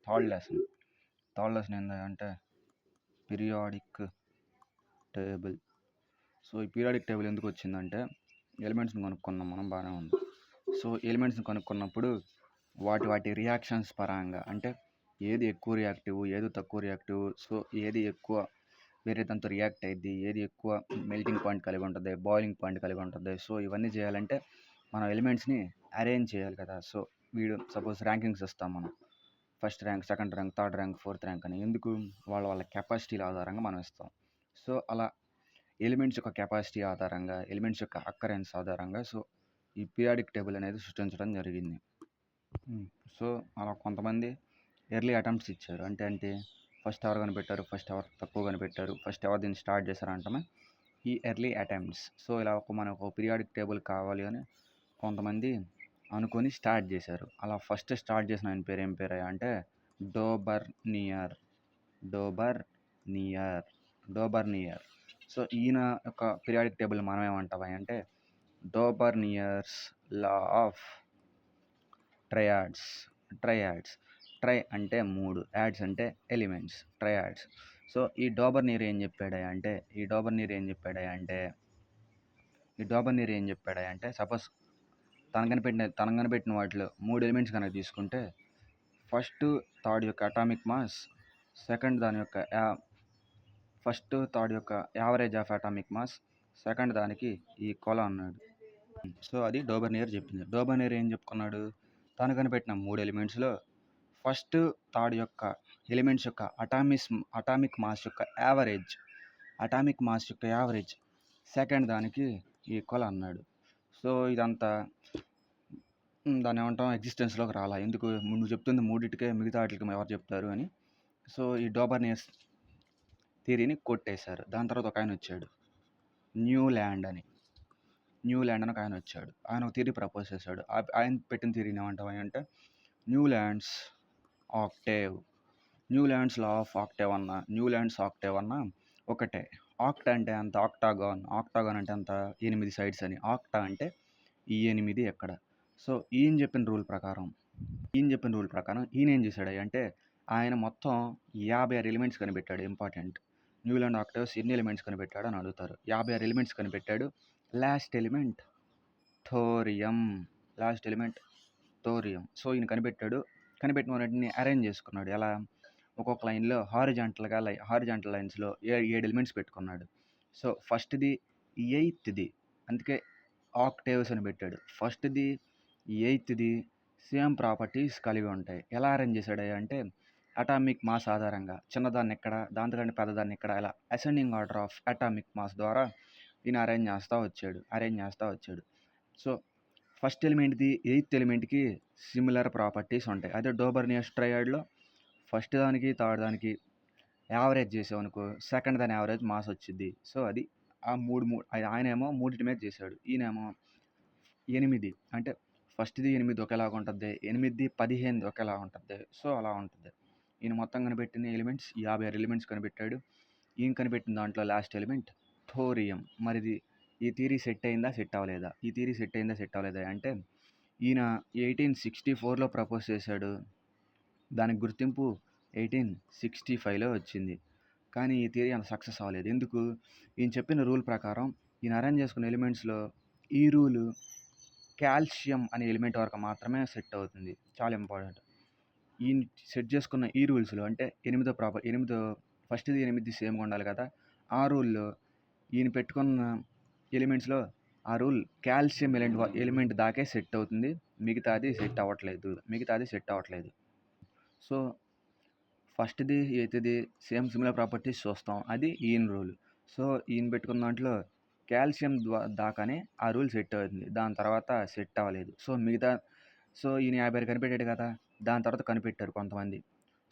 Third lesson. Third lesson ఏంటంటే periodic table. So ఈ periodic table ఎందుకు వచ్చిందంటే ఎలిమెంట్స్ని కనుక్కున్నాం మనం, బాగానే ఉంది. సో ఎలిమెంట్స్ని కనుక్కున్నప్పుడు వాటి రియాక్షన్స్ పరంగా, అంటే ఏది ఎక్కువ రియాక్టివ్, ఏది తక్కువ రియాక్టివ్, సో ఏది ఎక్కువ వేరే దాంతో రియాక్ట్ అయ్యిద్ది, ఏది ఎక్కువ మెల్టింగ్ పాయింట్ కలిగి ఉంటుంది, బాయిలింగ్ పాయింట్ కలిగి ఉంటుంది. సో ఇవన్నీ చేయాలంటే మనం ఎలిమెంట్స్ని అరేంజ్ చేయాలి కదా. సో వీడు సపోజ్ ర్యాంకింగ్స్ ఇస్తాం మనం, first rank, second rank, third rank, fourth rank అని. ఎందుకు? వాళ్ళ కెపాసిటీల ఆధారంగా మనం ఇస్తాం. సో అలా ఎలిమెంట్స్ యొక్క కెపాసిటీ ఆధారంగా, ఎలిమెంట్స్ యొక్క అక్కరెన్స్ ఆధారంగా సో ఈ పీరియాడిక్ టేబుల్ అనేది సృష్టించడం జరిగింది. సో అలా కొంతమంది ఎర్లీ అటెంప్ట్స్ ఇచ్చారు. అంటే ఫస్ట్ ఎవరు కనిపెట్టారు, ఫస్ట్ ఎవరు తక్కువ కనిపెట్టారు, ఫస్ట్ ఎవరు దీన్ని స్టార్ట్ చేశారంటే ఈ ఎర్లీ అటెంప్ట్స్. సో ఇలా మనకు పీరియాడిక్ టేబుల్ కావాలి అని కొంతమంది అనుకొని స్టార్ట్ చేశారు. అలా ఫస్ట్ స్టార్ట్ చేసిన ఆయన పేరు ఏం పేరు అంటే డోబర్నియర్. సో ఈయన యొక్క పీరియాడిక్ టేబుల్ మనం ఏమంటామా అంటే డోబర్నియర్స్ లా ఆఫ్ ట్రయాడ్స్. ట్రై అంటే 3, యాడ్స్ అంటే ఎలిమెంట్స్, ట్రయాడ్స్. సో ఈ డోబర్నియర్ ఏం చెప్పాడా అంటే సపోజ్ తన కనిపెట్టిన వాటిలో 3 ఎలిమెంట్స్ కనుక తీసుకుంటే ఫస్ట్ థర్డ్ యొక్క అటామిక్ మాస్, సెకండ్ థర్డ్ యొక్క average of atomic mass, second దానికి ఈక్వల్ అన్నాడు. సో అది డోబర్నియర్ చెప్పింది. డోబర్నియర్ ఏం చెప్పుకున్నాడు? తను కనిపెట్టిన 3 ఎలిమెంట్స్లో ఫస్ట్ థర్డ్ యొక్క ఎలిమెంట్స్ యొక్క అటామిక్ మాస్ యొక్క యావరేజ్ సెకండ్ దానికి ఈక్వల్ అన్నాడు. సో ఇదంతా దాన్ని ఏమంటాం, ఎగ్జిస్టెన్స్లోకి రాలా. ఎందుకు? నువ్వు చెప్తుంది మూడింటికే, మిగతా వాటికి ఎవరు చెప్తారు అని. సో ఈ డోబర్నియర్స్ థియరీని కొట్టేశారు. దాని తర్వాత ఒక ఆయన వచ్చాడు, న్యూల్యాండ్ అని ఒక ఆయన వచ్చాడు. ఆయన ఒక థియరీ ప్రపోజ్ చేశాడు. ఆయన పెట్టిన థియరీని ఏమంటాం అంటే న్యూల్యాండ్స్ లా ఆఫ్ ఆక్టేవ్ అన్న ఒకటే. ఆక్టా అంటే అంత, ఆక్టాగాన్ అంటే అంత 8 సైడ్స్ అని. ఆక్టా అంటే ఈ 8 ఎక్కడ. సో ఈయన చెప్పిన రూల్ ప్రకారం ఈయన ఏం చేశాడు అంటే ఆయన మొత్తం 56 ఎలిమెంట్స్ కనిపెట్టాడు. ఇంపార్టెంట్, న్యూల్యాండ్ ఆక్టేవ్స్ ఎన్ని ఎలిమెంట్స్ కనిపెట్టాడు అని అడుగుతారు. 56 ఎలిమెంట్స్ కనిపెట్టాడు. Last element thorium. సో ఈయన కనిపెట్టిన వాటిని అరేంజ్ చేసుకున్నాడు. ఎలా? ఒక్కొక్క లైన్లో హారిజాంటల్ లైన్స్లో 7 ఎలిమెంట్స్ పెట్టుకున్నాడు. సో ఫస్ట్ది 8ది, అందుకే ఆక్టేవ్స్ అని పెట్టాడు. ఫస్ట్ది 8ది సేమ్ ప్రాపర్టీస్ కలిగి ఉంటాయి. ఎలా అరేంజ్ చేశాడు అంటే అటామిక్ మాస్ ఆధారంగా చిన్నదాన్ని ఎక్కడ, దాంతోకంటే పెద్దదాన్ని ఎక్కడ, ఇలా ascending order of atomic mass ద్వారా ఈయన అరేంజ్ చేస్తూ వచ్చాడు. సో ఫస్ట్ ఎలిమెంట్ది 8th ఎలిమెంట్కి సిమిలర్ ప్రాపర్టీస్ ఉంటాయి. అదే డోబర్నియర్స్ ట్రయాడ్లో ఫస్ట్ దానికి థర్డ్ దానికి యావరేజ్ చేసామనుకో, సెకండ్ దాని యావరేజ్ మాస్ వచ్చింది. సో అది ఆ ఆయనేమో 3 మీద చేశాడు, ఈయనేమో 8. అంటే ఫస్ట్ది 8 ఒకేలాగా ఉంటుంది, 8ది 15 ఒకేలా ఉంటుంది. సో అలా ఉంటుంది. ఈయన మొత్తం కనిపెట్టిన ఎలిమెంట్స్ 56 ఎలిమెంట్స్ కనిపెట్టాడు. ఈయన కనిపెట్టిన దాంట్లో లాస్ట్ ఎలిమెంట్ థోరియం. మరిది ఈ థియరీ సెట్ అయిందా సెట్ అవ్వలేదా అంటే ఈయన 1864లో ప్రపోజ్ చేశాడు. దానికి గుర్తింపు 1865లో వచ్చింది. కానీ ఈ థియరీ అంత సక్సెస్ అవ్వలేదు. ఎందుకు? ఈయన చెప్పిన రూల్ ప్రకారం ఈయన అరేంజ్ చేసుకున్న ఎలిమెంట్స్లో ఈ రూలు కాల్షియం అనే ఎలిమెంట్ వరకు మాత్రమే సెట్ అవుతుంది. చాలా ఇంపార్టెంట్. ఈయన సెట్ చేసుకున్న ఈ రూల్స్లో అంటే 8 ఫస్ట్ది 8 సేమ్గా ఉండాలి కదా. ఆ రూల్లో ఈయన పెట్టుకున్న ఎలిమెంట్స్లో ఆ రూల్ కాల్షియం ఎలిమెంట్ దాకే సెట్ అవుతుంది, మిగతాది సెట్ అవ్వట్లేదు. సో ఫస్ట్ది 8ది సేమ్ సిమిలర్ ప్రాపర్టీస్ చూస్తాం, అది ఈయన రూల్. సో ఈయన పెట్టుకున్న దాంట్లో కాల్షియం దాకానే ఆ రూల్ సెట్ అవుతుంది, దాని తర్వాత సెట్ అవ్వలేదు. సో ఈయన 56 కనిపెట్టాడు కదా, దాని తర్వాత కనిపెట్టారు కొంతమంది.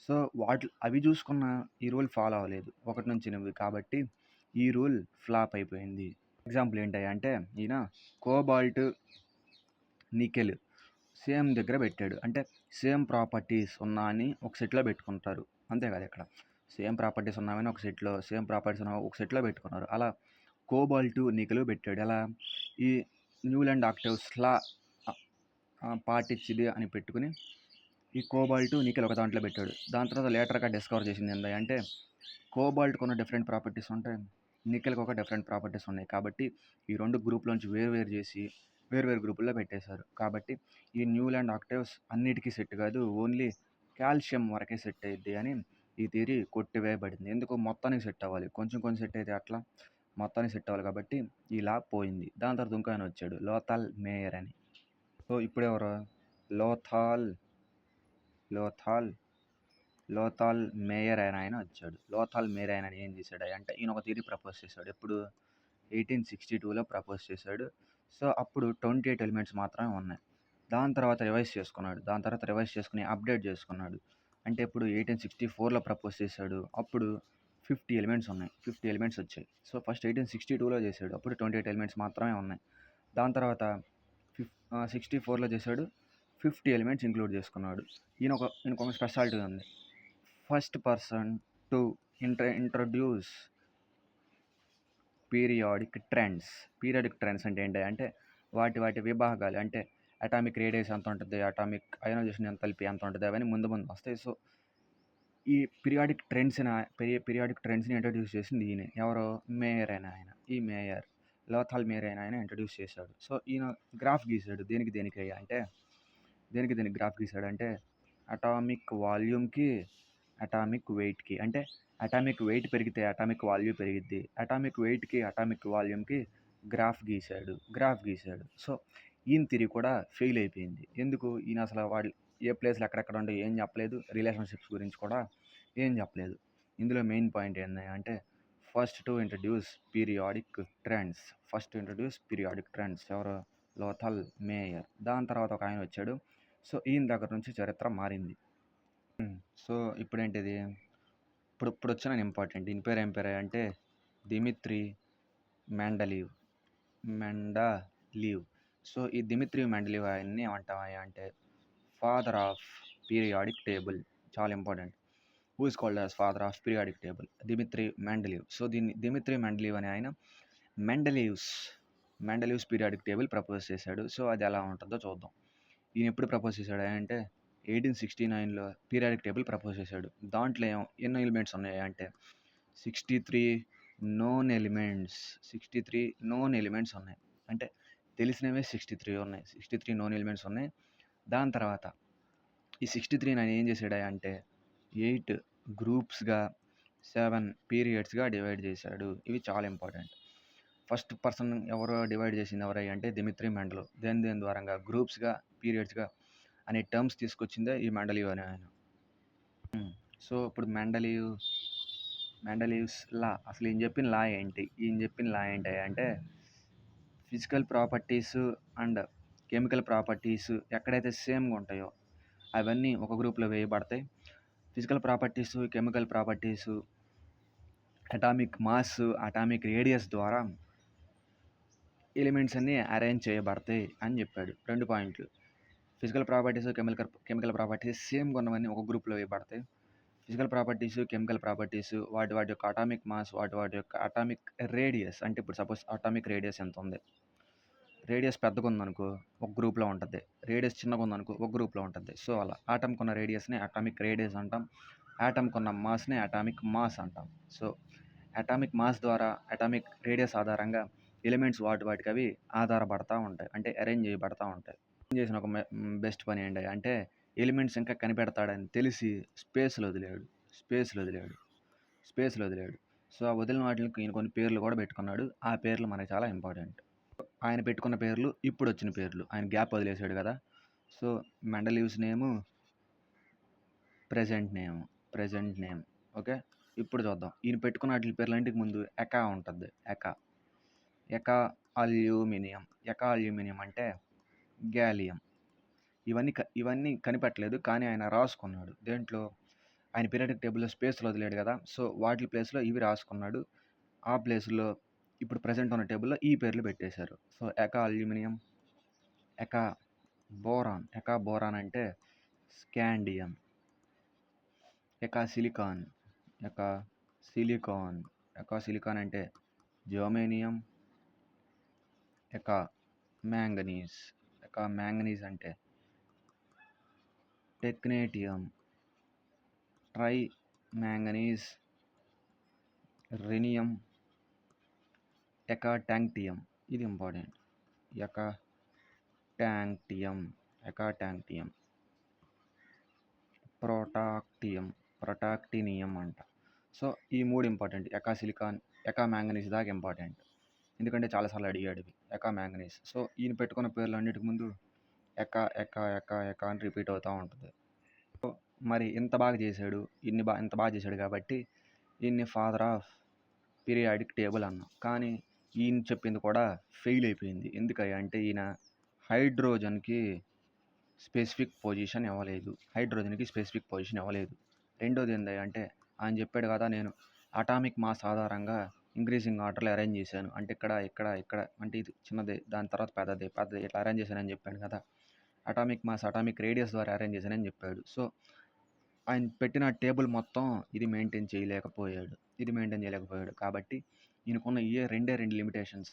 సో అవి చూసుకున్న ఈ రూల్ ఫాలో అవ్వలేదు, 1 నుంచి 8. కాబట్టి ఈ రూల్ ఫ్లాప్ అయిపోయింది. ఎగ్జాంపుల్ ఏంటంటే ఈయన కోబాల్ట్, నికెల్ సేమ్ దగ్గర పెట్టాడు. అంటే సేమ్ ప్రాపర్టీస్ ఉన్నా అని ఒక సెట్లో పెట్టుకుంటారు, అంతే కదా. ఇక్కడ సేమ్ ప్రాపర్టీస్ ఉన్నామని ఒక సెట్లో పెట్టుకున్నారు. అలా కోబాల్ట్, నికెల్ పెట్టాడు. ఎలా? ఈ న్యూల్యాండ్ ఆక్టేవ్స్లా పాటించింది అని పెట్టుకుని ఈ కోబాల్ట్, నికెల్ ఒక దాంట్లో పెట్టాడు. దాని తర్వాత లేటర్‌గా డిస్కవర్ చేసింది ఏంది అంటే కోబాల్ట్‌కి ఉన్న డిఫరెంట్ ప్రాపర్టీస్ ఉంటాయి. నికెల్‌కి ఒక డిఫరెంట్ ప్రాపర్టీస్ ఉన్నాయి. కాబట్టి ఈ 2 గ్రూప్‌లోంచి వేరు చేసి వేరు గ్రూపుల్లో పెట్టేశారు. కాబట్టి ఈ న్యూలాండ్ ఆక్టేవ్స్ అన్నిటికి సెట్ కాదు. ఓన్లీ కాల్షియం వరకే సెట్ అయ్యిద్ది అని ఈ థియరీ కొట్టివేయబడింది. ఎందుకు మొత్తానికి సెట్ అవ్వాలి. కొంచెం సెట్ అయితే అట్లా మొత్తానికి సెట్ అవ్వాలి కాబట్టి ఇలా పోయింది. దాని తర్వాత ఇంకో ఆయన వచ్చాడు. లోథాల్ మేయర్ అని. సో ఇప్పుడెవరు? లోథాల్ లోథాల్ లోథాల్ మేయర్ అనే ఆయన వచ్చాడు. లోథాల్ మేయర్ ఆయన ఏం చేశాడు అంటే ఈయన ఒక థియరీ ప్రపోజ్ చేశాడు. ఎప్పుడు 1862లో ప్రపోజ్ చేశాడు. సో అప్పుడు 28 ఎలిమెంట్స్ మాత్రమే ఉన్నాయి. దాని తర్వాత రివైజ్ చేసుకుని అప్డేట్ చేసుకున్నాడు. అంటే ఇప్పుడు 1864లో ప్రపోజ్ చేశాడు. అప్పుడు 50 ఎలిమెంట్స్ ఉన్నాయి. 50 ఎలిమెంట్స్ వచ్చాయి. సో ఫస్ట్ 1862లో చేశాడు. అప్పుడు 28 ఎలిమెంట్స్ మాత్రమే ఉన్నాయి. దాని తర్వాత 64లో చేశాడు. 50 ఎలిమెంట్స్ ఇంక్లూడ్ చేసుకున్నాడు. ఈయనకు ఒక స్పెషాలిటీ ఉంది. First person to introduce periodic trends అంటే ఏంటి అంటే వాటి విభాగాలు అంటే అటామిక్ రేడియస్ ఎంత ఉంటుంది, అటామిక్ అయోనైజేషన్ ఎంథాల్పీ ఎంత ఉంటుంది, అవన్నీ ముందు వస్తాయి. సో ఈ పీరియాడిక్ ట్రెండ్స్ని ఇంట్రడ్యూస్ చేసింది ఈయన. ఎవరో మేయర్ అయిన ఆయన. ఈ మేయర్ లోథాల్ మేయర్ అయిన ఆయన ఇంట్రడ్యూస్ చేశాడు. సో ఈయన గ్రాఫ్ గీశాడు. దేనికి గ్రాఫ్ గీశాడు అంటే అటామిక్ వాల్యూమ్కి అటామిక్ వెయిట్కి. అంటే అటామిక్ వెయిట్ పెరిగితే అటామిక్ వాల్యూమ్ పెరిగిద్ది. అటామిక్ వెయిట్కి అటామిక్ వాల్యూమ్కి గ్రాఫ్ గీశాడు. సో ఈయన థియరీ కూడా ఫెయిల్ అయిపోయింది. ఎందుకు? ఈయన అసలు వాడు ఏ ప్లేస్లో ఎక్కడెక్కడ ఉండో ఏం చెప్పలేదు. రిలేషన్షిప్స్ గురించి కూడా ఏం చెప్పలేదు. ఇందులో మెయిన్ పాయింట్ ఏంటి అంటే first to introduce periodic trends ఎవరు? లోథాల్ మేయర్. దాని తర్వాత ఒక ఆయన వచ్చాడు. సో ఈయన దగ్గర నుంచి చరిత్ర మారింది. సో ఇప్పుడేంటిది? ఇప్పుడు వచ్చిన ఇంపార్టెంట్. ఈయన పేరు ఏం పేరు అంటే దిమిత్రి మెండలీవ్. సో ఈ దిమిత్రి మెండలీవ్ ఆయన్ని ఏమంటామా అంటే ఫాదర్ ఆఫ్ పీరియాడిక్ టేబుల్. చాలా important. Who is called as father of periodic table? Dmitri Mendeleev. So దీన్ని దిమిత్రి మెండలీవ్ అనే ఆయన మెండలీవ్స్ పీరియాడిక్ టేబుల్ ప్రపోజ్ చేశాడు. సో అది ఎలా ఉంటుందో చూద్దాం. ఈయన ఎప్పుడు ప్రపోజ్ చేశాడు అంటే 1869లో పీరియాడిక్ టేబుల్ ప్రపోజ్ చేశాడు. దాంట్లో ఎన్ని ఎలిమెంట్స్ ఉన్నాయి అంటే 63 నోన్ ఎలిమెంట్స్ ఉన్నాయి. అంటే తెలిసినవే 63 ఉన్నాయి. 63 నోన్ ఎలిమెంట్స్ ఉన్నాయి. దాని తర్వాత ఈ 63 ఆయన ఏం చేశాడు అంటే 8 గ్రూప్స్గా 7 పీరియడ్స్గా డివైడ్ చేశాడు. ఇవి చాలా ఇంపార్టెంట్. ఫస్ట్ పర్సన్ ఎవరు డివైడ్ చేసింది అంటే దిమిత్రి మెండలీవ్. దేని ద్వారంగా గ్రూప్స్గా పీరియడ్స్గా అనే టర్మ్స్ తీసుకొచ్చిందే ఈ మెండలీవ్ అనే ఆయన. సో ఇప్పుడు మెండలీవ్స్ లా అసలు ఈయన చెప్పిన లా ఏంటి అంటే physical properties and chemical properties ఎక్కడైతే సేమ్గా ఉంటాయో అవన్నీ ఒక గ్రూప్లో వేయబడతాయి. Physical properties, chemical properties, atomic mass, atomic radius ద్వారా ఎలిమెంట్స్ అన్నీ అరేంజ్ చేయబడతాయి అని చెప్పాడు. 2 పాయింట్లు. ఫిజికల్ ప్రాపర్టీస్, కెమికల్ ప్రాపర్టీస్ సేమ్గా ఉన్నవన్నీ ఒక గ్రూప్లో వేయబడతాయి. ఫిజికల్ ప్రాపర్టీస్, కెమికల్ ప్రాపర్టీస్ వాటి యొక్క అటామిక్ మాస్, వాటి యొక్క అటామిక్ రేడియస్. అంటే ఇప్పుడు సపోజ్ అటామిక్ రేడియస్ ఎంత ఉంది? రేడియస్ పెద్దగా ఉందనుకో ఒక గ్రూప్లో ఉంటుంది. రేడియస్ చిన్నగా ఉందనుకో ఒక గ్రూప్లో ఉంటుంది. సో అలా ఆటంకి ఉన్న రేడియస్ని అటామిక్ రేడియస్ అంటాం. ఆటంకి ఉన్న మాస్ని అటామిక్ మాస్ అంటాం. సో అటామిక్ మాస్ ద్వారా అటామిక్ రేడియస్ ఆధారంగా ఎలిమెంట్స్ వాటికి అవి ఆధారపడతా ఉంటాయి. అంటే అరేంజ్ చేయబడతా ఉంటాయి. చేసిన ఒక బెస్ట్ పని ఏంటి అంటే ఎలిమెంట్స్ ఇంకా కనిపెడతాడని తెలిసి స్పేస్లో వదిలాడు. సో ఆ వదిలిన వాటికి ఈయన కొన్ని పేర్లు కూడా పెట్టుకున్నాడు. ఆ పేర్లు మనకి చాలా ఇంపార్టెంట్. ఆయన పెట్టుకున్న పేర్లు ఇప్పుడు వచ్చిన పేర్లు. ఆయన గ్యాప్ వదిలేశాడు కదా. సో మెండలీవ్స్ నేము ప్రెజెంట్ నేమ్. ఓకే, ఇప్పుడు చూద్దాం. ఈయన పెట్టుకున్న వాటి పేర్లు ఇంటికి ముందు ఎకా ఉంటుంది. ఎకా అల్యూమినియం అంటే గ్యాలియం. ఇవన్నీ కనిపెట్టలేదు, కానీ ఆయన రాసుకున్నాడు. దేంట్లో? ఆయన పీరియాడిక్ టేబుల్లో స్పేస్లో వదిలేడు కదా. సో వాటి ప్లేస్లో ఇవి రాసుకున్నాడు. ఆ ప్లేస్లో ఇప్పుడు ప్రజెంట్ ఉన్న టేబుల్లో ఈ పేర్లు పెట్టేశారు. సో ఎకా అల్యూమినియం, ఎకా బోరాన్ అంటే స్కాండియం, ఎకా సిలికాన్ అంటే జర్మేనియం, ఎకా మ్యాంగనీస్ అంటే టెక్నేటియం, ట్రై మ్యాంగనీస్, రెనియం, ఎకాటాంక్టియం. ఇది ఇంపార్టెంట్. ఎకాటాంక్టియం, ప్రొటాక్టినియం అంట. సో ఈ 3 ఇంపార్టెంట్. సిలికాన్, మ్యాంగనీస్ దాకా ఇంపార్టెంట్, ఎందుకంటే చాలాసార్లు అడిగాడు ఇవి. మ్యాంగనీస్. సో ఈయన పెట్టుకున్న పేర్లు అన్నిటికి ముందు ఎకా అని రిపీట్ అవుతూ ఉంటుంది. సో మరి ఇంత బాగా చేశాడు, ఇంత బాగా చేశాడు కాబట్టి ఈయన్ని ఫాదర్ ఆఫ్ పీరియాడిక్ టేబుల్ అన్నాం. కానీ ఈయన చెప్పింది కూడా ఫెయిల్ అయిపోయింది. ఎందుకంటే ఈయన హైడ్రోజన్కి స్పెసిఫిక్ పొజిషన్ ఇవ్వలేదు. రెండోది ఏంటంటే ఆయన చెప్పాడు కదా, నేను అటామిక్ మాస్ ఆధారంగా ఇంక్రీజింగ్ ఆర్డర్లో అరేంజ్ చేశాను. అంటే ఇక్కడ అంటే ఇది చిన్నది, దాని తర్వాత పెద్దది ఇట్లా అరేంజ్ చేశానని చెప్పాను కదా. అటామిక్ మాస్, అటామిక్ రేడియస్ ద్వారా అరేంజ్ చేశానని చెప్పాడు. సో ఆయన పెట్టిన టేబుల్ మొత్తం ఇది మెయింటైన్ చేయలేకపోయాడు. కాబట్టి ఈయనకున్న రెండే 2 లిమిటేషన్స్.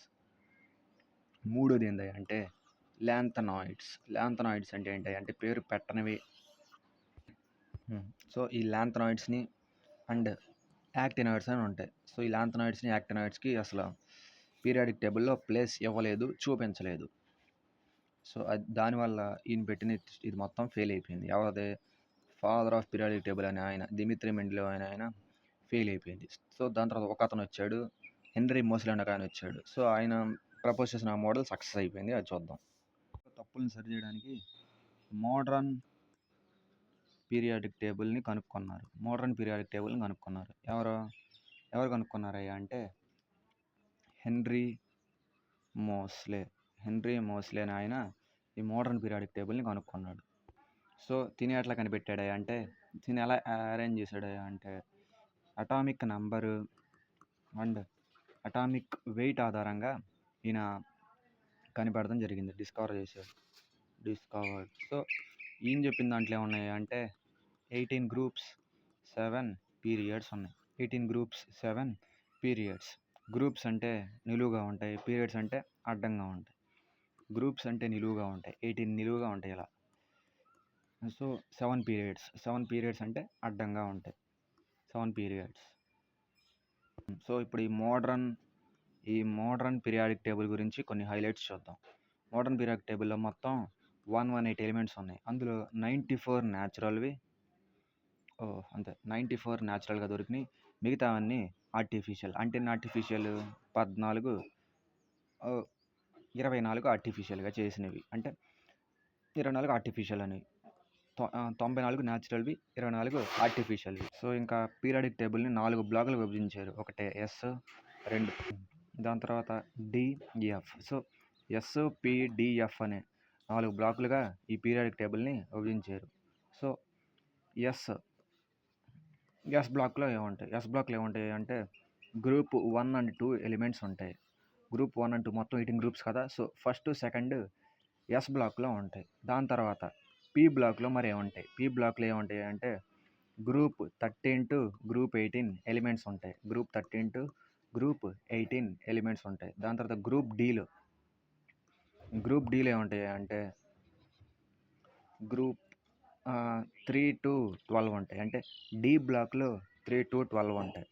మూడోది ఏంటంటే ల్యాంథనాయిడ్స్ అంటే ఏంటంటే పేరు పెట్టనివి. సో ఈ ల్యాంథనాయిడ్స్ని అండ్ యాక్టినాయిడ్స్ అని ఉంటాయి. సో ఈ ల్యాంథనాయిడ్స్ని, యాక్టినాయిడ్స్కి అసలు పీరియాడిక్ టేబుల్లో ప్లేస్ ఇవ్వలేదు, చూపించలేదు. సో దానివల్ల ఈయన పెట్టిన ఇది మొత్తం ఫెయిల్ అయిపోయింది. ఎవరిది? ఫాదర్ ఆఫ్ పీరియాడిక్ టేబుల్ అని ఆయన, డిమిత్రి మెండెలివ్ ఆయన ఫెయిల్ అయిపోయింది. సో దాని తర్వాత ఒక అతను వచ్చాడు, హెన్రీ మోస్లీ అనే ఆయన వచ్చాడు. సో ఆయన ప్రపోజ్ చేసిన మోడల్ సక్సెస్ అయిపోయింది. అది చూద్దాం. తప్పుల్ని సరిచేయడానికి మోడ్రన్ పీరియాడిక్ టేబుల్ని కనుక్కున్నారు. ఎవరు కనుక్కున్నారయ్యా అంటే హెన్రీ మోస్లే అని ఆయన ఈ మోడ్రన్ పీరియాడిక్ టేబుల్ని కనుక్కున్నాడు. సో తిని ఎట్లా కనిపెట్టాడయ్యా అంటే, తిని ఎలా అరేంజ్ చేశాడయ్యా అంటే atomic number and atomic weight ఆధారంగా ఈయన కనిపెడడం జరిగింది, డిస్కవర్డ్. సో ఈయన చెప్పిన దాంట్లో ఏమున్నాయి అంటే 18 గ్రూప్స్ 7 పీరియడ్స్ ఉన్నాయి. 18 గ్రూప్స్ 7 పీరియడ్స్. గ్రూప్స్ అంటే నిలువుగా ఉంటాయి, పీరియడ్స్ అంటే అడ్డంగా ఉంటాయి. గ్రూప్స్ అంటే నిలువుగా ఉంటాయి, 18 నిలువుగా ఉంటాయి ఇలా. సో 7 పీరియడ్స్ అంటే అడ్డంగా ఉంటాయి, 7 పీరియడ్స్. సో ఇప్పుడు ఈ మోడ్రన్ పీరియాడిక్ టేబుల్ గురించి కొన్ని హైలైట్స్ చూద్దాం. మోడ్రన్ పీరియాడిక్ టేబుల్లో మొత్తం 118 ఎలిమెంట్స్ ఉన్నాయి. అందులో 94 న్యాచురల్వి, 94 న్యాచురల్గా దొరికినాయి. మిగతావన్నీ ఆర్టిఫిషియల్. అంటే ఆర్టిఫిషియల్ 24 ఆర్టిఫిషియల్గా చేసినవి. అంటే 24 ఆర్టిఫిషియల్ అని, 94 న్యాచురల్వి, 24 ఆర్టిఫిషియల్వి. సో ఇంకా పీరియాడిక్ టేబుల్ని 4 బ్లాకులు విభజించారు. ఒకటే ఎస్, 2, దాని తర్వాత డిఎఫ్. సో ఎస్పిడిఎఫ్ అనే 4 బ్లాకులుగా ఈ పీరియాడిక్ టేబుల్ని విభజించారు. సో ఎస్ బ్లాక్లో ఏముంటాయి అంటే గ్రూప్ 1 and 2 ఎలిమెంట్స్ ఉంటాయి. గ్రూప్ 1 and 2 మొత్తం 18 గ్రూప్స్ కదా. సో ఫస్ట్, సెకండ్ ఎస్ బ్లాక్లో ఉంటాయి. దాని తర్వాత పి బ్లాక్లో మరి ఏముంటాయి? పి బ్లాక్లో ఏముంటాయి అంటే గ్రూప్ 13 to గ్రూప్ 18 ఎలిమెంట్స్ ఉంటాయి. గ్రూప్ 13 to గ్రూప్ 18 ఎలిమెంట్స్ ఉంటాయి. దాని తర్వాత గ్రూప్ డీలో ఏముంటాయి అంటే గ్రూప్ 3 to 12 ఉంటాయి. అంటే డి బ్లాక్లో 3 to 12 ఉంటాయి.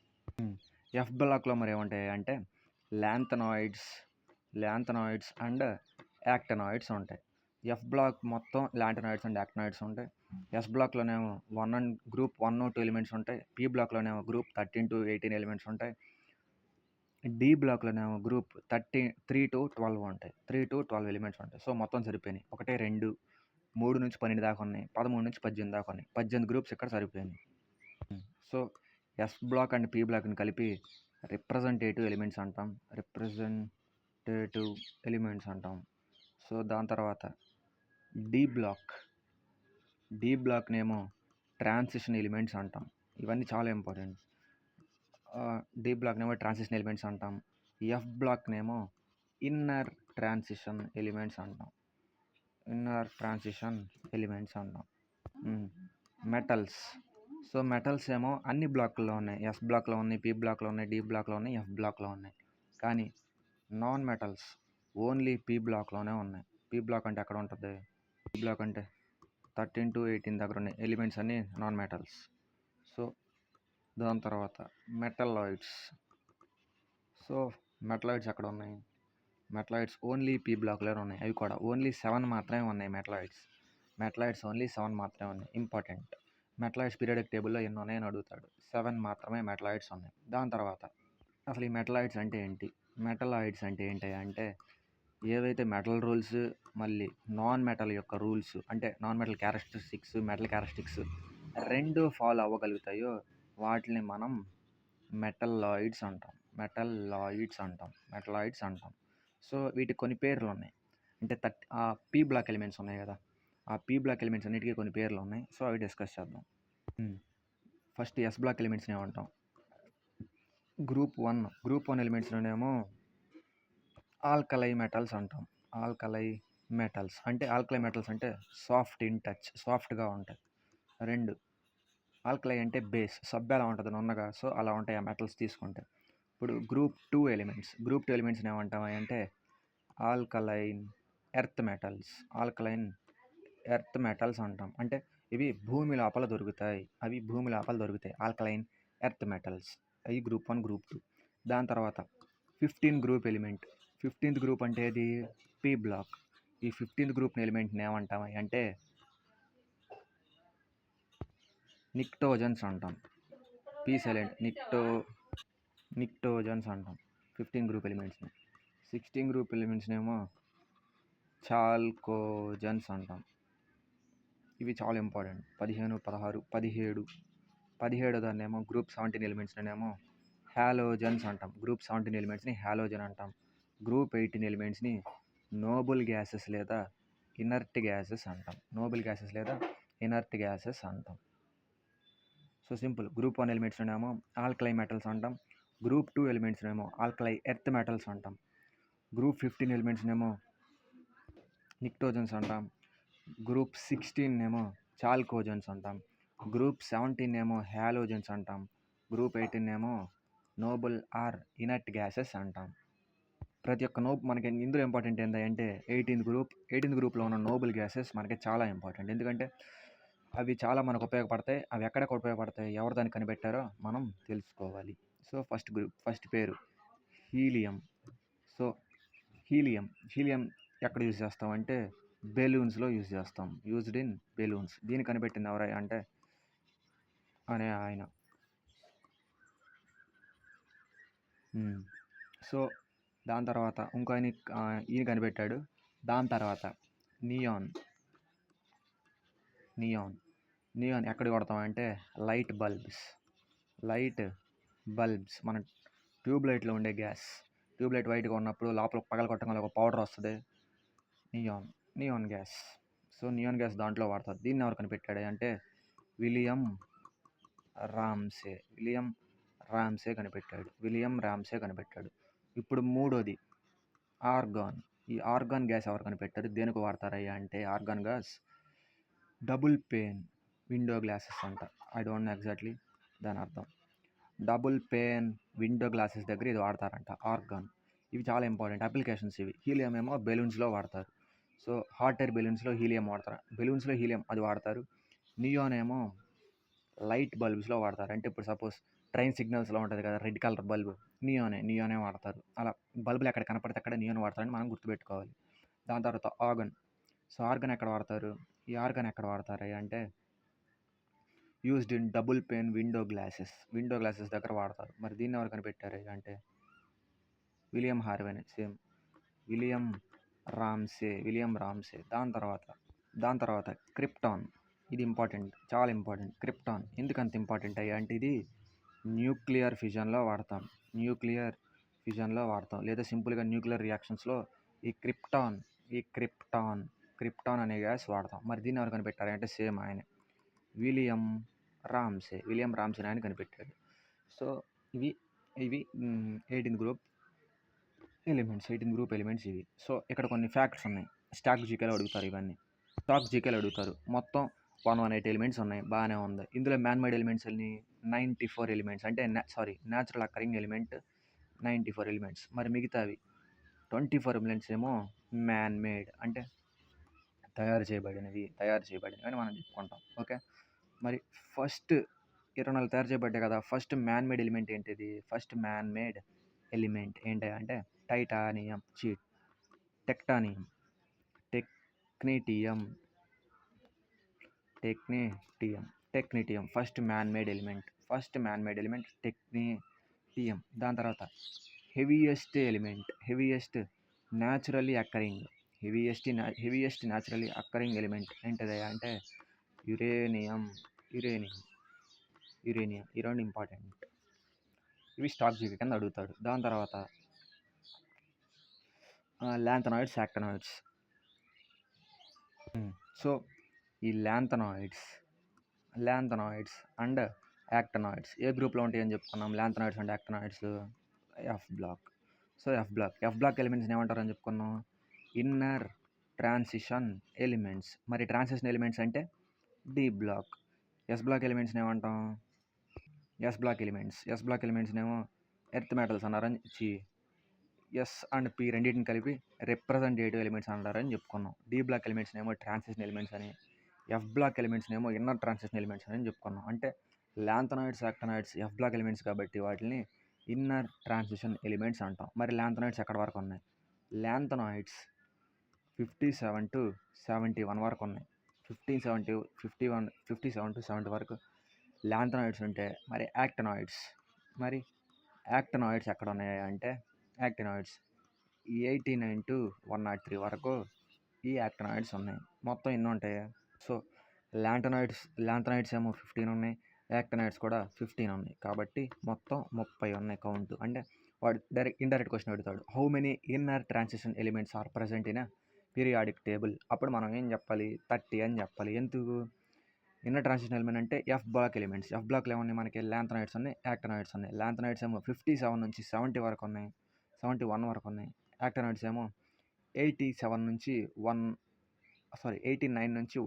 ఎఫ్ బ్లాక్లో మరి ఏముంటాయి అంటే ల్యాంథనాయిడ్స్ అండ్ యాక్టనాయిడ్స్ ఉంటాయి. ఎఫ్ బ్లాక్ మొత్తం ల్యాంథనాయిడ్స్ అండ్ యాక్టనాయిడ్స్ ఉంటాయి. ఎస్ బ్లాక్లోనేమో గ్రూప్ 1 2 ఎలిమెంట్స్ ఉంటాయి. పి బ్లాక్లోనేమో గ్రూప్ 13 to 18 ఎలిమెంట్స్ ఉంటాయి. డి బ్లాక్లోనేమో గ్రూప్ 3 to 12 ఉంటాయి. 3 to 12 ఎలిమెంట్స్ ఉంటాయి. సో మొత్తం సరిపోయినాయి. 1 2 3 నుంచి 12 దాకా ఉన్నాయి, 13 నుంచి 18 దాకా ఉన్నాయి. 18 గ్రూప్స్ ఇక్కడ సరిపోయినాయి. So S block and P బ్లాక్ని కలిపి రిప్రజెంటేటివ్ ఎలిమెంట్స్ అంటాం. సో దాని తర్వాత డి బ్లాక్నేమో ట్రాన్సిషన్ ఎలిమెంట్స్ అంటాం. ఇవన్నీ చాలా ఇంపార్టెంట్. డి బ్లాక్నేమో ట్రాన్సిషన్ ఎలిమెంట్స్ అంటాం. ఎఫ్ బ్లాక్నేమో ఇన్నర్ ట్రాన్సిషన్ ఎలిమెంట్స్ అంటాం. మెటల్స్. సో మెటల్స్ ఏమో అన్ని బ్లాక్ల్లో ఉన్నాయి. ఎస్ బ్లాక్లో ఉన్నాయి, పి బ్లాక్లో ఉన్నాయి, డి బ్లాక్లో ఉన్నాయి, ఎఫ్ బ్లాక్లో ఉన్నాయి. కానీ నాన్ మెటల్స్ ఓన్లీ పి బ్లాక్లోనే ఉన్నాయి. పి బ్లాక్ అంటే ఎక్కడ ఉంటుంది? పి బ్లాక్ అంటే 13 to 18 దగ్గర ఉన్నాయి ఎలిమెంట్స్ అన్ని నాన్ మెటల్స్. సో దాని తర్వాత మెటలాయిడ్స్. సో మెటలాయిడ్స్ ఎక్కడ ఉన్నాయి? మెటలాయిడ్స్ ఓన్లీ పీ బ్లాక్లోనే ఉన్నాయి. అవి కూడా ఓన్లీ 7 మాత్రమే ఉన్నాయి. మెటలాయిడ్స్ ఓన్లీ 7 మాత్రమే ఉన్నాయి. ఇంపార్టెంట్. మెటలాయిడ్స్ పీరియాడిక్ టేబుల్లో ఎన్ని ఉన్నాయని అడుగుతాడు. 7 మాత్రమే మెటలాయిడ్స్ ఉన్నాయి. దాని తర్వాత అసలు ఈ మెటలాయిడ్స్ అంటే ఏంటి? మెటలాయిడ్స్ అంటే ఏంటి అంటే ఏవైతే మెటల్ రూల్స్ మళ్ళీ నాన్ మెటల్ యొక్క రూల్స్ అంటే non metal characteristics metal characteristics రెండు ఫాలో అవ్వగలుగుతాయో వాటిని మనం మెటలాయిడ్స్ అంటాం. సో వీటికి కొన్ని పేర్లు ఉన్నాయి. అంటే ఆ పీ బ్లాక్ ఎలిమెంట్స్ ఉన్నాయి కదా, ఆ పీ బ్లాక్ ఎలిమెంట్స్ అన్నిటికీ కొన్ని పేర్లు ఉన్నాయి. సో అవి డిస్కస్ చేద్దాం. ఫస్ట్ ఎస్ బ్లాక్ ఎలిమెంట్స్ని ఏమంటాం? గ్రూప్ 1 ఎలిమెంట్స్లోనేమో ఆల్కలై మెటల్స్ అంటాం. ఆల్కలై మెటల్స్ అంటే సాఫ్ట్ ఇన్ టచ్, సాఫ్ట్గా ఉంటాయి. 2 ఆల్కలై అంటే బేస్, సబ్బు ఎలా ఉంటుంది నున్నగా, సో అలా ఉంటాయి ఆ మెటల్స్ తీసుకుంటే. ఇప్పుడు గ్రూప్ 2 ఎలిమెంట్స్ని ఏమంటాం అంటే ఆల్కలైన్ ఎర్త్ మెటల్స్ అంటాం. అంటే ఇవి భూమి లోపల దొరుకుతాయి. Alkaline earth metals. అవి గ్రూప్ 1, గ్రూప్ 2. దాని తర్వాత 15th గ్రూప్ అంటే ఇది పీ బ్లాక్. ఈ 15th గ్రూప్ ఎలిమెంట్ని ఏమంటాం అంటే నిక్టోజన్స్ అంటాం. పీ సైలెంట్ నిక్టోజన్స్ అంటాం 15 గ్రూప్ ఎలిమెంట్స్ని. 16 గ్రూప్ ఎలిమెంట్స్ని ఏమో చాల్కోజన్స్ అంటాం. ఇవి చాలా ఇంపార్టెంట్. 15, 16, 17 దాన్ని ఏమో గ్రూప్ 17 ఎలిమెంట్స్నేమో హ్యాలోజన్స్ అంటాం. గ్రూప్ 17 ఎలిమెంట్స్ని హ్యాలోజన్ అంటాం. గ్రూప్ 18 ఎలిమెంట్స్ని నోబుల్ గ్యాసెస్ లేదా ఇనర్ట్ గ్యాసెస్ అంటాం. So simple. Group 1 ఎలిమెంట్స్నేమో alkali metals అంటాం. గ్రూప్ 2 ఎలిమెంట్స్నేమో ఆల్కలై ఎర్త్ మెటల్స్ అంటాం. గ్రూప్ 15 ఎలిమెంట్స్నేమో నిక్టోజన్స్ అంటాం. గ్రూప్ 16 ఏమో చాల్కోజన్స్ అంటాం. గ్రూప్ 17 ఏమో హ్యాలోజన్స్ అంటాం. గ్రూప్ 18 ఏమో నోబుల్ ఆర్ ఇనర్ట్ గ్యాసెస్ అంటాం. ప్రతి ఒక్క మనకి ఇందులో ఇంపార్టెంట్ ఏంటంటే 18th గ్రూప్లో ఉన్న నోబుల్ గ్యాసెస్ మనకి చాలా ఇంపార్టెంట్. ఎందుకంటే అవి చాలా మనకు ఉపయోగపడతాయి. అవి ఎక్కడెక్కడ ఉపయోగపడతాయి, ఎవరు దాన్ని కనిపెట్టారో మనం తెలుసుకోవాలి. సో ఫస్ట్ పేరు హీలియం. సో హీలియం ఎక్కడ యూజ్ చేస్తాం అంటే బెలూన్స్లో యూజ్ చేస్తాం. Used in balloons. దీన్ని కనిపెట్టింది ఎవరై అంటే ఆయన. సో దాని తర్వాత ఇంకో ఈయన కనిపెట్టాడు. దాని తర్వాత నియాన్ ఎక్కడ కొడతాం అంటే లైట్ బల్బ్స్ మన ట్యూబ్లైట్లో ఉండే గ్యాస్. ట్యూబ్లైట్ వైట్గా ఉన్నప్పుడు లోపల పగల కొట్టడం ఒక పౌడర్ వస్తుంది, neon gas. So neon gas దాంట్లో వాడతారు. దీన్ని ఎవరు కనిపెట్టాడు అంటే విలియం రామ్సే కనిపెట్టాడు. ఇప్పుడు మూడోది ఆర్గాన్. ఈ ఆర్గాన్ గ్యాస్ ఎవరు కనిపెట్టారు, దేనికి వాడతారయ్యా అంటే argon gas double pane window glasses అంట. ఐ డోంట్ నో ఎగ్జాక్ట్లీ దాని అర్థం. డబుల్ పేన్ విండో గ్లాసెస్ దగ్గర ఇది వాడతారంట ఆర్గాన్. ఇవి చాలా ఇంపార్టెంట్ అప్లికేషన్స్ ఇవి. హీలియం ఏమో బెలూన్స్లో వాడతారు. సో హాట్ ఎయిర్ బెలూన్స్లో హీలియం వాడతారు. బెలూన్స్లో హీలియం అది వాడతారు. నియాన్ ఏమో లైట్ బల్బ్స్లో వాడతారు. అంటే ఇప్పుడు సపోజ్ ట్రైన్ సిగ్నల్స్లో ఉంటుంది కదా రెడ్ కలర్ బల్బ్, నియానే వాడతారు. అలా బల్బులు ఎక్కడ కనపడితే అక్కడ నియాన్ వాడతారని మనం గుర్తుపెట్టుకోవాలి. దాని తర్వాత ఆర్గన్. సో ఆర్గన్ ఎక్కడ వాడతారు? ఈ ఆర్గన్ ఎక్కడ వాడతారు అంటే used in double pane window glasses దగ్గర వాడతారు. మరి దీన్ని ఎవరు కనిపెట్టారు అంటే విలియం రామ్సే. దాని తర్వాత క్రిప్టాన్. ఇది చాలా ఇంపార్టెంట్. క్రిప్టాన్ ఎందుకంత ఇంపార్టెంట్ అంటే ఇది న్యూక్లియర్ ఫిజన్లో వాడతాం లేదా సింపుల్గా న్యూక్లియర్ రియాక్షన్స్లో ఈ క్రిప్టాన్ అనే గ్యాస్ వాడతాం. మరి దీన్ని ఎవరు కనిపెట్టారు అంటే సేమ్ ఆయన విలియం రామ్సే ఆయన కనిపెట్టాడు. సో ఇవి 18th గ్రూప్ ఎలిమెంట్స్ ఇవి. సో ఇక్కడ కొన్ని ఫ్యాక్ట్స్ ఉన్నాయి. స్టాక్ జీకేలో అడుగుతారు. మొత్తం 118 ఎలిమెంట్స్ ఉన్నాయి. బాగానే ఉంది. ఇందులో మ్యాన్మేడ్ ఎలిమెంట్స్ 94 ఎలిమెంట్స్ అంటే న్యాచురల్ అకరింగ్ ఎలిమెంట్ 94 ఎలిమెంట్స్. మరి మిగతావి 24 ఎలిమెంట్స్ ఏమో మ్యాన్మేడ్ అంటే తయారు చేయబడినవి అని మనం చెప్పుకుంటాం. ఓకే. మరి ఫస్ట్ 24 తయారు చేయబడ్డాయి కదా! ఫస్ట్ మ్యాన్ మేడ్ ఎలిమెంట్ ఏంటిది? ఫస్ట్ మ్యాన్ మేడ్ ఎలిమెంట్ ఏంటి అంటే titanium technetium, technetium, technetium, technetium first man made element technetium. దాని తర్వాత హెవీయెస్ట్ న్యాచురల్లీ అక్కరింగ్ ఎలిమెంట్ ఏంటిది అంటే యురేనియం. ఈ రెండు ఇంపార్టెంట్. ఇవి స్టాక్ జీకే కింద అడుగుతాడు. దాని తర్వాత ల్యాంథనాయిడ్స్, యాక్టనాయిడ్స్. సో ఈ ల్యాంథనాయిడ్స్ అండ్ యాక్టనాయిడ్స్ ఏ గ్రూప్లో ఉంటాయని చెప్పుకున్నాం? Lanthanoids and actinoids F block. So F block ఎలిమెంట్స్ని ఏమంటారని చెప్పుకున్నాం? Inner transition elements. మరి ట్రాన్సిషన్ ఎలిమెంట్స్ అంటే డి బ్లాక్. ఎస్ బ్లాక్ ఎలిమెంట్స్ని ఏమంటాం? ఎస్ బ్లాక్ ఎలిమెంట్స్ని ఏమో ఎర్త్ మెటల్స్ అన్నారని ఎస్ అండ్ పి రెండింటిని కలిపి రిప్రజెంటేటివ్ ఎలిమెంట్స్ అంటారని చెప్పుకున్నాం. డి బ్లాక్ ఎలిమెంట్స్ని ఏమో ట్రాన్సిషన్ ఎలిమెంట్స్ అని, ఎఫ్ బ్లాక్ ఎలిమెంట్స్ని ఏమో ఇన్నర్ ట్రాన్సిషన్ ఎలిమెంట్స్ అని చెప్పుకున్నాం. అంటే ల్యాంథనాయిడ్స్, యాక్టనాయిడ్స్ ఎఫ్ బ్లాక్ ఎలిమెంట్స్ కాబట్టి వాటిని ఇన్నర్ ట్రాన్సిషన్ ఎలిమెంట్స్ అంటాం. మరి ల్యాంథనాయిడ్స్ ఎక్కడి వరకు ఉన్నాయి? ల్యాంథనాయిడ్స్ 57 to 71 వరకు ఉన్నాయి. 57 to 70 వరకు ల్యాంథనాయిడ్స్ ఉంటే మరి యాక్టనాయిడ్స్ ఎక్కడ ఉన్నాయి అంటే యాక్టనాయిడ్స్ 89 to 103 వరకు ఈ యాక్టనాయిడ్స్ ఉన్నాయి. మొత్తం ఎన్ని ఉంటాయి? సో ల్యాంథనాయిడ్స్ ఏమో 15 ఉన్నాయి, యాక్టనాయిడ్స్ కూడా 15 ఉన్నాయి. కాబట్టి మొత్తం 30 ఉన్నాయి కౌంట్. అంటే వాడు ఇండైరెక్ట్ క్వశ్చన్ అడుగుతాడు, how many inner transition elements are present in periodic table. అప్పుడు మనం ఏం చెప్పాలి? 30 అని చెప్పాలి. ఎందుకు? ఇన్నర్ ట్రాన్సిషన్ ఎలిమెంట్ అంటే ఎఫ్ బ్లాక్ ఎలిమెంట్స్. ఎఫ్ బ్లాక్లో ఏమన్నాయి మనకి? ల్యాంథనాయిడ్స్ ఉన్నాయి, యాక్టనాయిడ్స్ ఉన్నాయి. ల్యాంథనాయిడ్స్ ఏమో 57 నుంచి 70 వరకు ఉన్నాయి, 71 వరకు ఉన్నాయి. యాక్టనాయిడ్స్ ఏమో 89 నుంచి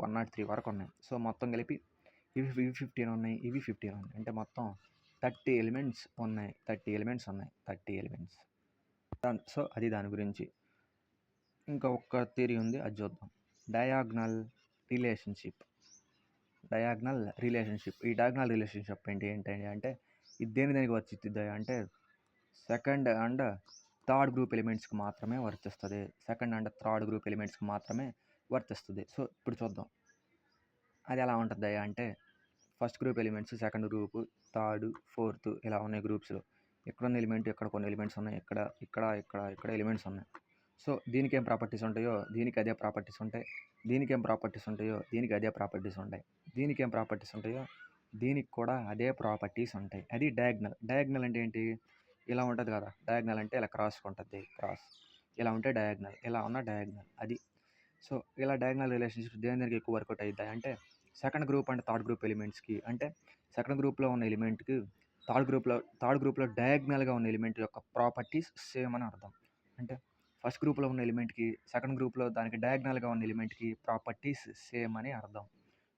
103 వరకు ఉన్నాయి. సో మొత్తం కలిపి ఇవి 15 ఉన్నాయి, ఇవి 15 ఉన్నాయి. అంటే మొత్తం 30 ఎలిమెంట్స్ ఉన్నాయి. 30 ఎలిమెంట్స్. సో అది దాని గురించి. ఇంకా ఒక్క థియరీ ఉంది, అది చూద్దాం. Diagonal relationship. ఈ డయాగ్నల్ రిలేషన్షిప్ ఏంటి అంటే ఇది దేనికి వర్తిస్తుంది అంటే సెకండ్ అండ్ థర్డ్ గ్రూప్ ఎలిమెంట్స్కి మాత్రమే వర్తిస్తుంది. సో ఇప్పుడు చూద్దాం అది ఎలా ఉంటుంది అంటే first group elements, second group, third, fourth ఇలా ఉన్నాయి గ్రూప్స్లో. ఇక్కడ ఉన్న ఎలిమెంట్, ఇక్కడ కొన్ని ఎలిమెంట్స్ ఉన్నాయి, ఇక్కడ ఎలిమెంట్స్ ఉన్నాయి. సో దీనికి ఏం ప్రాపర్టీస్ ఉంటాయో దీనికి అదే ప్రాపర్టీస్ ఉంటాయి, దీనికి ఏం ప్రాపర్టీస్ ఉంటాయో దీనికి అదే ప్రాపర్టీస్ ఉంటాయి, దీనికి ఏం ప్రాపర్టీస్ ఉంటాయో దీనికి కూడా అదే ప్రాపర్టీస్ ఉంటాయి. అది డయాగ్నల్ అంటే ఏంటి? ఇలా ఉంటుంది కదా, డయాగ్నల్ అంటే ఇలా క్రాస్ ఉంటుంది, ఇలా ఉంటే డయాగ్నల్, ఇలా ఉన్న డయాగ్నల్ అది. సో ఇలా డయాగ్నల్ రిలేషన్షిప్స్ దేనికి ఎక్కువ వర్కౌట్ అవుతాయి అంటే second group and third group ఎలిమెంట్స్కి. అంటే సెకండ్ గ్రూప్లో ఉన్న ఎలిమెంట్కి థర్డ్ గ్రూప్లో డయాగ్నల్గా ఉన్న ఎలిమెంట్ యొక్క ప్రాపర్టీస్ సేమ్ అని అర్థం. అంటే ఫస్ట్ గ్రూప్లో ఉన్న ఎలిమెంట్కి సెకండ్ గ్రూప్లో దానికి డయాగ్నల్గా ఉన్న ఎలిమెంట్కి ప్రాపర్టీస్ సేమ్ అని అర్థం.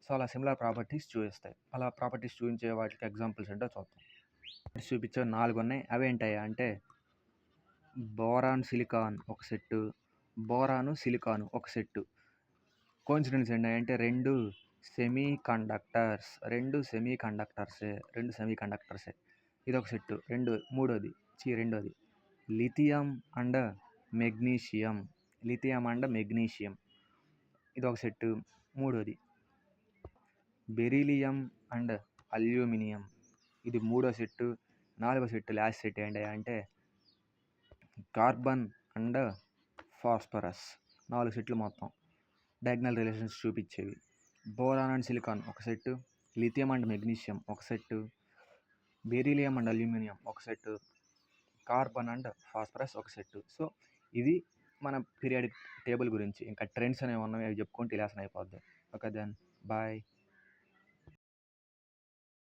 సో అలా సిమిలర్ ప్రాపర్టీస్ చూపిస్తాయి. అలా ప్రాపర్టీస్ చూపించే వాటికి ఎగ్జాంపుల్స్ ఏంటో చూద్దాం. చూపించే 4 ఉన్నాయి. అవి ఏంటాయి అంటే బోరాన్ సిలికాన్ ఒక సెట్టు, బోరాను సిలికాను ఒక సెట్టు. కోఇన్సిడెన్స్ ఏంటంటే రెండు సెమీ కండక్టర్సే. ఇది ఒక సెట్టు. రెండోది లిథియం అండ్ మెగ్నీషియం ఇది ఒక సెట్టు. మూడోది బెరీలియం అండ్ అల్యూమినియం ఇది మూడో సెట్టు. నాలుగో సెట్టు లాస్ట్ సెట్ ఏంటి అంటే కార్బన్ అండ్ ఫాస్ఫరస్. 4 సెట్లు మొత్తం డయాగ్నల్ రిలేషన్స్ చూపించేవి. బోరాన్ అండ్ సిలికాన్ ఒక సెట్టు, లిథియం అండ్ మెగ్నీషియం ఒక సెట్టు, బెరీలియం అండ్ అల్యూమినియం ఒక సెట్టు, కార్బన్ అండ్ ఫాస్ఫరస్ ఒక సెట్టు. సో ఇది మన పీరియాడిక్ టేబుల్ గురించి. ఇంకా ట్రెండ్స్ అనేవి ఉన్నాయి, అవి చెప్పుకుంటే లెసన్ అయిపోద్ది. Okay then bye.